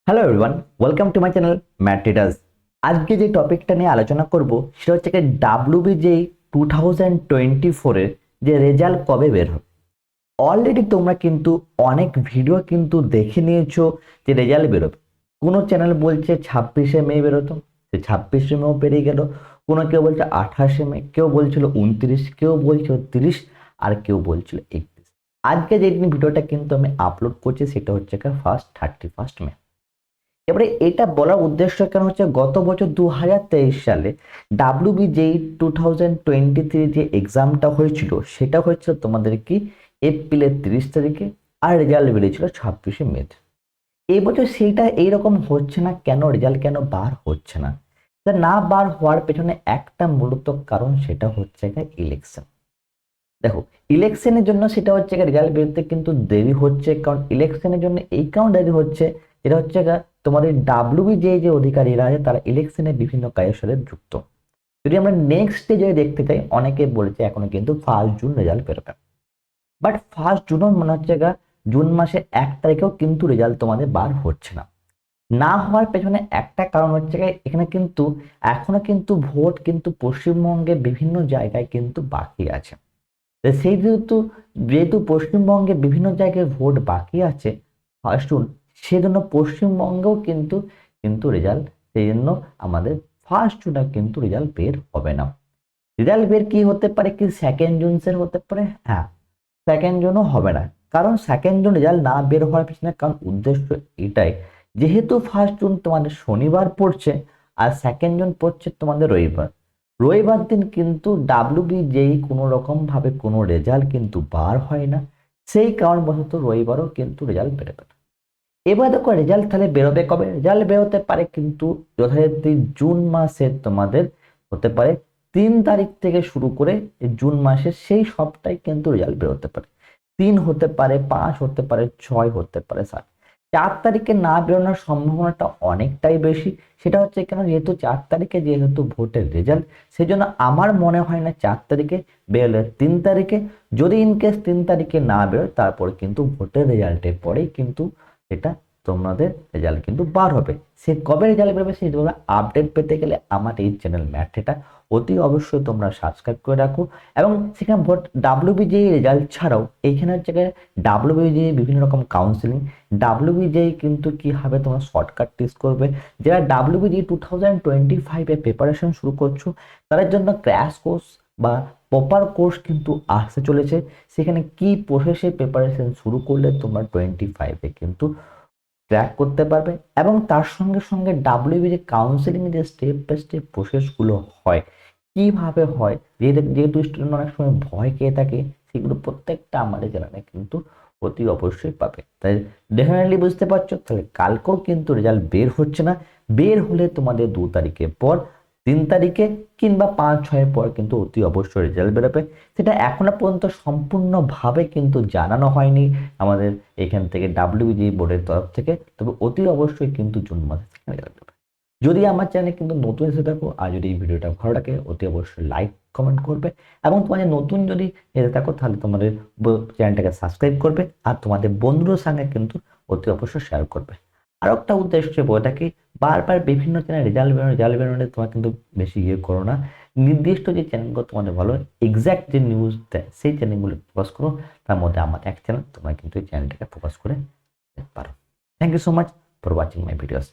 Hello everyone, welcome to my channel math traders. আজকে যে টপিকটা নিয়ে আলোচনা করব সেটা হচ্ছে কি ডাব্লিউবিজেই 2024-এর যে রেজাল্ট কবে বের হবে। অলরেডি তোমরা কিন্তু অনেক ভিডিও কিন্তু দেখে নিয়েছো যে রেজাল্ট বেরোবে। কোনো চ্যানেল বলছে 26শে মে বেরোতো, সে 26শে মেও পেরিয়ে গেল। কোনো কেউ বলছে 28শে মে, কেউ বলছিল 29, কেউ বলছিল 30, আর কেউ বলছিল 31। আজকে যে ভিডিওটা কিন্তু আমি আপলোড করছি সেটা হচ্ছে ফার্স্ট 31 মে। এবারে এটা বলার উদ্দেশ্য কেন হচ্ছে, গত বছর 2023 সালে ডাব্লিউবিজেই 2023 যে এক্সামটা হয়েছিল সেটা হয়েছিল তোমাদের কি এপ্রিলের 30 তারিখে, আর রেজাল্ট বেরিয়েছিল 26শে মে। এই বছর সেইটা এইরকম হচ্ছে না কেন, রেজাল্ট কেন বার হচ্ছে না? তা না বার হওয়ার পেছনে একটা মূলত কারণ, সেটা হচ্ছে ইলেকশন। দেখো, ইলেকশনের জন্য সেটা হচ্ছে রেজাল্ট বেরোতে কিন্তু দেরি হচ্ছে, কারণ ইলেকশনের জন্য এই কারণ দেরি হচ্ছে, যেটা হচ্ছে তোমাদের ডাব্লিউবিজে যে অধিকারীরা আছে তারা ইলেকশনে বিভিন্ন কাজের সাথে যুক্ত। যদি আমরা নেক্সট ডে যদি দেখতে চাই, অনেকে বলেছে এখনো কিন্তু 1 জুন রেজাল্ট বেরোবে। বাট 1 জুনও মনে হচ্ছে জুন মাসের 1 তারিখেও কিন্তু রেজাল্ট তোমাদের বার হচ্ছে না। না হওয়ার পেছনে একটা কারণ হচ্ছে এখানে কিন্তু এখনো কিন্তু ভোট কিন্তু পশ্চিমবঙ্গে বিভিন্ন জায়গায় কিন্তু বাকি আছে। তো সেই যেহেতু যেহেতু পশ্চিমবঙ্গে বিভিন্ন জায়গায় ভোট বাকি আছে 1 জুন, সেজন্য পশ্চিমবঙ্গেও কিন্তু কিন্তু রেজাল্ট, সেই জন্য আমাদের 1 জুনে কিন্তু রেজাল্ট বের হবে না। রেজাল্ট বের কি হতে পারে, কি 2 জুন হতে পারে। হ্যাঁ, 2 জুনও হবে না, কারণ 2 জুন রেজাল্ট না বের হওয়ার পিছনে কারণ উদ্দেশ্য এটাই, যেহেতু 1 জুন তোমাদের শনিবার পড়ছে আর 2 জুন পড়ছে তোমাদের রবিবার। রবিবার দিন কিন্তু ডাব্লিউবিজেই কোনো রকম ভাবে কোনো রেজাল্ট কিন্তু বার হয় না, সেই কারণবশত রবিবারও কিন্তু রেজাল্ট বেরোবে না। এবার দেখো রেজাল্ট তাহলে বেরোবে কবে? রেজাল্ট বেরোতে পারে কিন্তু যথারীতি জুন মাসের তোমাদের হতে পারে 3 তারিখ থেকে শুরু করে এই জুন মাসের সেই সপ্তাহে কিন্তু রেজাল্ট বেরোতে পারে। 3 হতে পারে, 5 হতে পারে, 6 হতে পারে, 7। 4 তারিখে না বেরোনোর সম্ভাবনাটা অনেকটাই বেশি। সেটা হচ্ছে কেন, যেহেতু 4 তারিখে যেহেতু ভোটের রেজাল্ট, সেই জন্য আমার মনে হয় না 4 তারিখে বেরোলে 3 তারিখে, যদি ইনকেস 3 তারিখে না বেরোয় তারপরে কিন্তু ভোটের রেজাল্টের পরেই কিন্তু এটা তোমাদের রেজাল্ট কিন্তু বার হবে। সে কবে রেজাল্ট বেরোবে সেই আপডেট পেতে গেলে আমার এই চ্যানেল ম্যাথটা অতি অবশ্যই তোমরা সাবস্ক্রাইব করে রাখো। এবং সেখানে ভোট ডাব্লিউবিজেই রেজাল্ট ছাড়াও এইখানে হচ্ছে ডাব্লিউবিজেই বিভিন্ন রকম কাউন্সিলিং, ডাব্লিউবিজেই কিন্তু কি হবে তোমরা শর্টকাট টেস্ট করবে। যারা ডাব্লিউবিজেই 2025-এ প্রিপারেশন শুরু করছো তাদের জন্য ক্র্যাশ কোর্স বা প্রপার কোর্স কিন্তু আসতে চলেছে। সেখানে কি প্রসেসে প্রিপারেশন শুরু করলে তোমরা 25-এ কিন্তু ট্র্যাক করতে পারবে, এবং তার সঙ্গে সঙ্গে ডাব্লিউবি কাউন্সিলিং যে স্টেপ বাই স্টেপ প্রসেসগুলো হয়, কিভাবে হয়, যেহেতু স্টুডেন্ট অনেক সময় ভয় পেয়ে থাকে, সেগুলো প্রত্যেকটা আমাদের চ্যানেলে কিন্তু অতি অবশ্যই পাবে। তাই ডেফিনেটলি বুঝতে পারছো, তাহলে কালকেও কিন্তু রেজাল্ট বের হচ্ছে না। বের হলে তোমাদের 2 তারিখের পর, 3 তারিখে, কিংবা 5-6-এর পর কিন্তু অতি অবশ্যই রেজাল্ট বেরোবে। সেটা এখনো পর্যন্ত সম্পূর্ণভাবে কিন্তু জানানো হয়নি আমাদের এখান থেকে ডাব্লিউবিজি বোর্ডের তরফ থেকে, তবে অতি অবশ্যই কিন্তু জুন মাসে রেজাল্ট বেরোবে। যদি আমার চ্যানেলে কিন্তু নতুন এসে থাকো, আর যদি এই ভিডিওটা ভালো লাগে অতি অবশ্যই লাইক কমেন্ট করবে, এবং তোমাদের নতুন যদি এসে থাকো তাহলে তোমাদের চ্যানেলটাকে সাবস্ক্রাইব করবে, আর তোমাদের বন্ধুদের সঙ্গে কিন্তু অতি অবশ্যই শেয়ার করবে। আরও একটা উদ্দেশ্য বলে থাকি, বারবার বিভিন্ন চ্যানেল রেজাল্ট বেরোলে তোমরা কিন্তু বেশি ইয়ে করো না। নির্দিষ্ট যে চ্যানেলগুলো তোমাদের ভালো এক্সাক্ট যে নিউজ দেয় সেই চ্যানেলগুলো ফোকাস করো। তার মধ্যে আমার এক চ্যানেল, তোমরা কিন্তু এই চ্যানেলটাকে ফোকাস করে দেখতে পারো। Thank you so much for watching my videos.